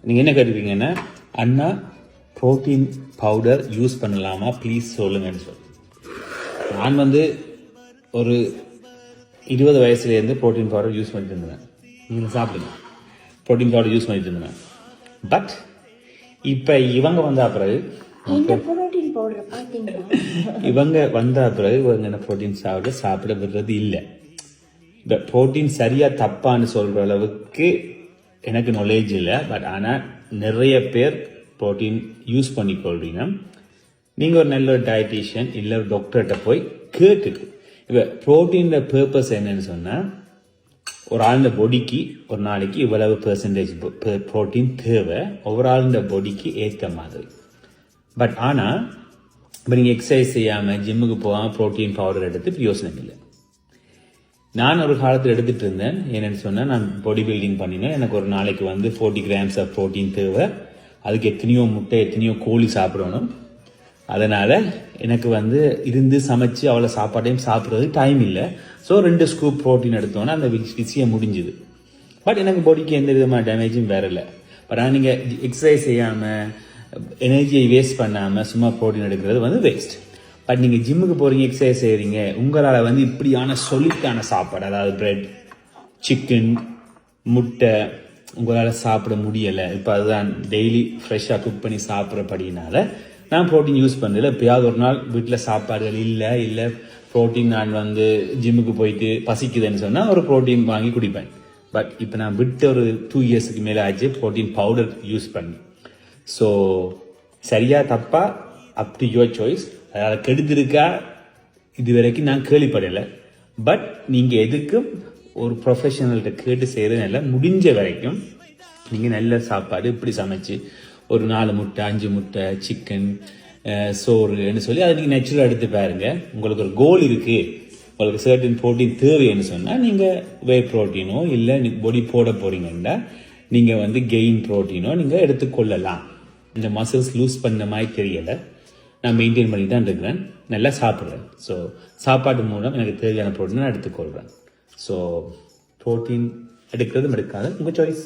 நீங்கள் என்ன கேட்டுருக்கீங்கன்னா அண்ணா protein powder use பண்ணலாமா ப்ளீஸ் சொல்லுங்கன்னு சொல்லி. நான் ஒரு 20 வயசுலேருந்து ப்ரோட்டீன் பவுடர் யூஸ் பண்ணிட்டு இருந்தேன். நீங்கள் சாப்பிடுங்க, ப்ரோட்டீன் பவுடர் யூஸ் பண்ணிட்டு இருந்தேன். பட் இப்போ இவங்க வந்த பிறகு இவங்க வந்த பிறகு இவங்க என்ன ப்ரோட்டீன் சாப்பிட விடுறது இல்லை. இப்போ ப்ரோட்டீன் சரியா தப்பான்னு சொல்ற அளவுக்கு எனக்கு நாலேஜ் இல்லை. பட் ஆனால் நிறைய பேர் ப்ரோட்டீன் யூஸ் பண்ணிக்கொள்றீங்க. நீங்கள் ஒரு நல்ல டயட்டீஷியன் இல்லை ஒரு டாக்டர்கிட்ட போய் கேட்டுட்டு, இப்போ ப்ரோட்டீனோட பர்பஸ் என்னன்னு சொன்னால், ஒரு ஆளுடைய பாடிக்கு ஒரு நாளைக்கு இவ்வளவு பெர்சன்டேஜ் ப்ரோட்டீன் தேவை, ஒவ்வொரு ஆளுடைய பாடிக்கு ஏற்ற மாதிரி. பட் ஆனால் இப்போ நீங்கள் எக்ஸசைஸ் செய்யாமல் ஜிம்முக்கு போகாமல் ப்ரோட்டீன் பவுடர் எடுத்து பிரயோசனம் இல்லை. நான் ஒரு காலத்தில் எடுத்துகிட்டு இருந்தேன். என்னென்னு சொன்னால், நான் பாடி பில்டிங் பண்ணினேன். எனக்கு ஒரு நாளைக்கு 40 grams ஆஃப் ப்ரோட்டீன் தேவை. அதுக்கு எத்தனையோ முட்டை எத்தனையோ கோழி சாப்பிடணும். அதனால் எனக்கு இருந்து சமைச்சு அவ்வளோ சாப்பாட்டையும் சாப்பிட்றது டைம் இல்லை. ஸோ 2 ஸ்கூப் ப்ரோட்டீன் எடுத்தோன்னா அந்த விஷயம் முடிஞ்சுது. பட் எனக்கு பாடிக்கு எந்த விதமான டேமேஜும் வரல. பட் ஆனால் நீங்கள் எக்ஸசைஸ் செய்யாமல் எனர்ஜியை வேஸ்ட் பண்ணாமல் சும்மா ப்ரோட்டீன் எடுக்கிறது வேஸ்ட். பட் நீங்கள் ஜிம்முக்கு போகிறீங்க, எக்ஸசைஸ் செய்கிறீங்க, உங்களால் இப்படியான சொலிட்டான சாப்பாடு, அதாவது பிரெட், சிக்கன், முட்டை உங்களால் சாப்பிட முடியலை. இப்போ அதுதான் டெய்லி ஃப்ரெஷ்ஷாக குக் பண்ணி சாப்பிட்றபடினால நான் ப்ரோட்டீன் யூஸ் பண்ணல. எப்பயாவது ஒரு நாள் வீட்டில் சாப்பாடுகள் இல்லை ப்ரோட்டீன் நான் ஜிம்முக்கு போயிட்டு பசிக்குதுன்னு சொன்னால் ஒரு ப்ரோட்டீன் வாங்கி குடிப்பேன். பட் இப்போ நான் விட்டு ஒரு 2 இயர்ஸுக்கு மேலே ஆச்சு ப்ரோட்டீன் பவுடர் யூஸ் பண்ணி. ஸோ சரியா தப்பா அப் டு யுவர் சாய்ஸ். அதாவது கெடுத்திருக்கா இது வரைக்கும் நான் கேள்விப்படலை. பட் நீங்கள் எதுக்கும் ஒரு ப்ரொஃபஷனல்கிட்ட கேட்டு செய்கிறதுனால முடிஞ்ச வரைக்கும் நீங்கள் நல்ல சாப்பாடு இப்படி சமைச்சு ஒரு 4 முட்டை 5 முட்டை சிக்கன் சோறுன்னு சொல்லி அதை நீங்கள் நேச்சுரலாக எடுத்து பாருங்க. உங்களுக்கு ஒரு கோல் இருக்குது, உங்களுக்கு சர்டன் ப்ரோட்டீன் தேவைன்னு சொன்னால் நீங்கள் வே ப்ரோட்டீனோ இல்லை பொடி போட போகிறீங்கன்னா நீங்கள் கெயின் ப்ரோட்டீனோ நீங்கள் எடுத்துக்கொள்ளலாம். இந்த மசில்ஸ் லூஸ் பண்ண மாதிரி தெரியலை. நான் மெயின்டைன் பண்ணி தான் இருக்கிறேன், நல்லா சாப்பிட்றேன். ஸோ சாப்பாட்டு மூலம் எனக்கு தேவையான ப்ரோட்டீன் நான் எடுத்துக்கொள்கிறேன். ஸோ ப்ரோட்டீன் எடுக்கிறதும் எடுக்காது உங்கள் சாய்ஸ்.